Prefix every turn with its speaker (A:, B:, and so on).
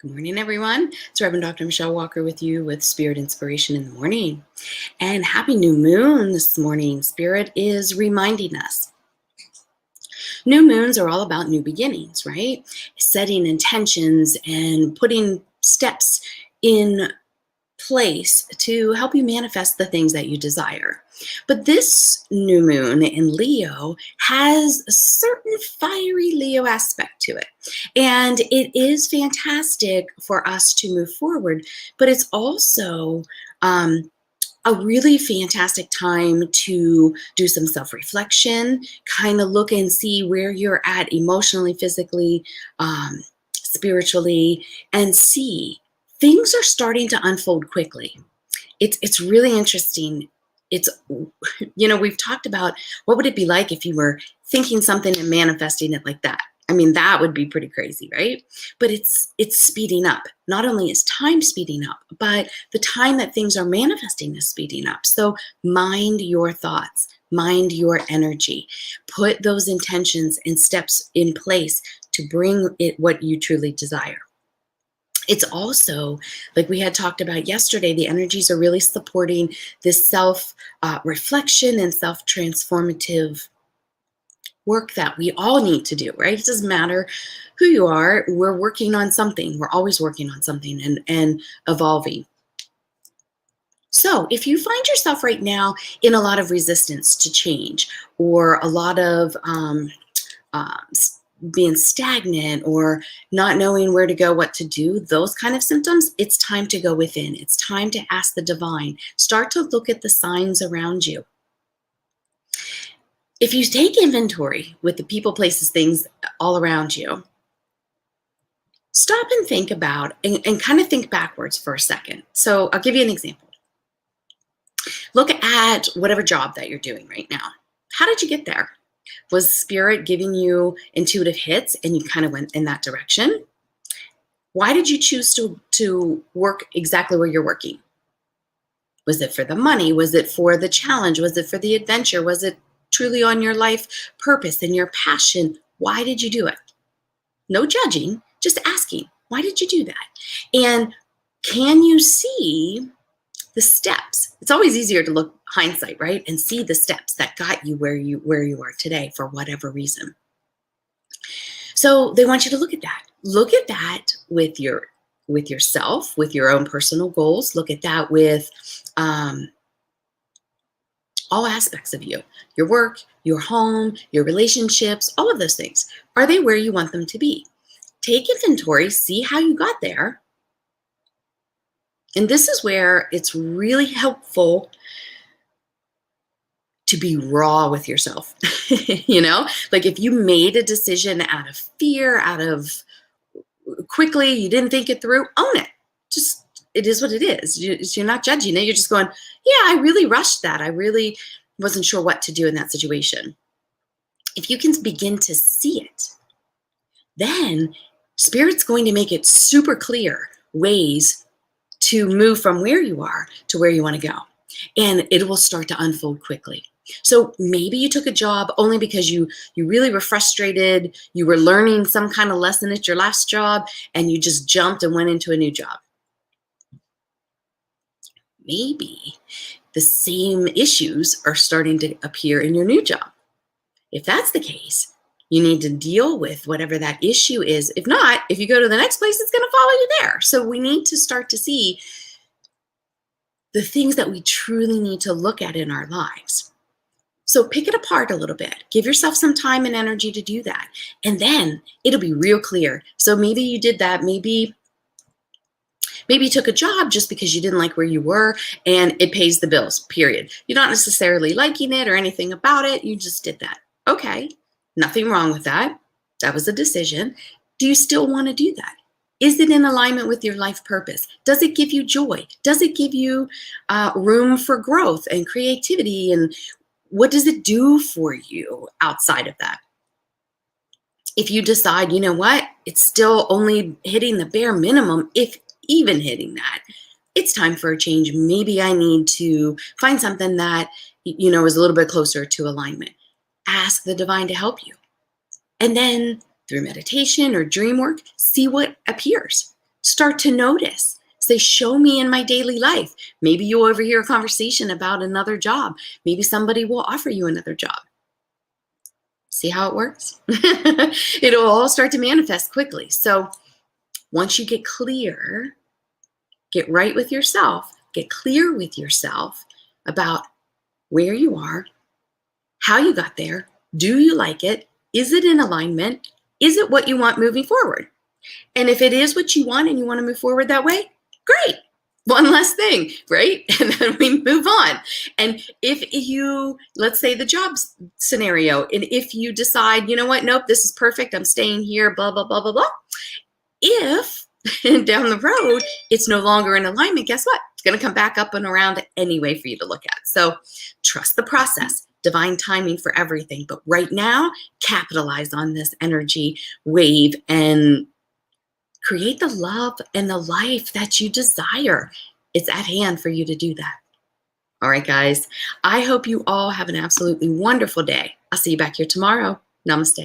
A: Good morning, everyone. It's Reverend Dr. Michelle Walker with you with Spirit Inspiration in the Morning. And happy new moon this morning. Spirit is reminding us. New moons are all about new beginnings, right? Setting intentions and putting steps in place to help you manifest the things that you desire. But this new moon in Leo has a certain fiery Leo aspect to it. And it is fantastic for us to move forward, but it's also a really fantastic time to do some self-reflection, kind of look and see where you're at emotionally, physically, spiritually, and see things are starting to unfold quickly. It's really interesting. It's, we've talked about what would it be like if you were thinking something and manifesting it like that. I mean, that would be pretty crazy, right? But it's speeding up. Not only is time speeding up, but the time that things are manifesting is speeding up. So mind your thoughts, mind your energy, put those intentions and steps in place to bring it what you truly desire. It's also, like we had talked about yesterday, the energies are really supporting this self-reflection and self-transformative work that we all need to do, right? It doesn't matter who you are. We're working on something. We're always working on something and evolving. So if you find yourself right now in a lot of resistance to change or a lot of being stagnant or not knowing where to go, what to do, those kind of symptoms, it's time to go within. It's time to ask the divine. Start to look at the signs around you. If you take inventory with the people, places, things all around you, stop and think about and kind of think backwards for a second. So I'll give you an example. Look at whatever job that you're doing right now. How did you get there? Was Spirit giving you intuitive hits and you kind of went in that direction? Why did you choose to work exactly where you're working? Was it for the money? Was it for the challenge? Was it for the adventure? Was it truly on your life purpose and your passion? Why did you do it? No judging, just asking, why did you do that? And can you see the steps? It's always easier to look hindsight, right? And see the steps that got you where you are today for whatever reason. So they want you to look at that. Look at that with yourself, with your own personal goals. Look at that with all aspects of you, your work, your home, your relationships, all of those things. Are they where you want them to be? Take inventory, see how you got there. And this is where it's really helpful to be raw with yourself. Like if you made a decision out of fear, out of quickly, you didn't think it through, own it. Just, it is what it is. You're not judging it. You're just going, yeah, I really rushed that. I really wasn't sure what to do in that situation. If you can begin to see it, then Spirit's going to make it super clear ways to move from where you are to where you want to go. And it will start to unfold quickly. So maybe you took a job only because you really were frustrated. You were learning some kind of lesson at your last job and you just jumped and went into a new job. Maybe the same issues are starting to appear in your new job. If that's the case, you need to deal with whatever that issue is. If not, if you go to the next place, it's going to follow you there. So we need to start to see the things that we truly need to look at in our lives. So pick it apart a little bit. Give yourself some time and energy to do that. And then it'll be real clear. So maybe you did that. Maybe you took a job just because you didn't like where you were and it pays the bills, period. You're not necessarily liking it or anything about it. You just did that. Okay, nothing wrong with that. That was a decision. Do you still want to do that? Is it in alignment with your life purpose? Does it give you joy? Does it give you room for growth and creativity? And what does it do for you outside of that? If you decide, you know what, it's still only hitting the bare minimum, if even hitting that, it's time for a change. Maybe I need to find something that, is a little bit closer to alignment. Ask the divine to help you. And then through meditation or dream work, see what appears. Start to notice. Say, show me in my daily life. Maybe you'll overhear a conversation about another job. Maybe somebody will offer you another job. See how it works? It'll all start to manifest quickly. So once you get clear, get right with yourself, get clear with yourself about where you are, how you got there, do you like it? Is it in alignment? Is it what you want moving forward? And if it is what you want and you want to move forward that way, great. One less thing, right? And then we move on. And if you, let's say the job scenario, and if you decide, you know what, nope, this is perfect, I'm staying here, blah, blah, blah, blah, blah. If down the road, it's no longer in alignment, guess what? It's going to come back up and around anyway for you to look at. So trust the process, divine timing for everything. But right now, capitalize on this energy wave and create the love and the life that you desire. It's at hand for you to do that. All right, guys. I hope you all have an absolutely wonderful day. I'll see you back here tomorrow. Namaste.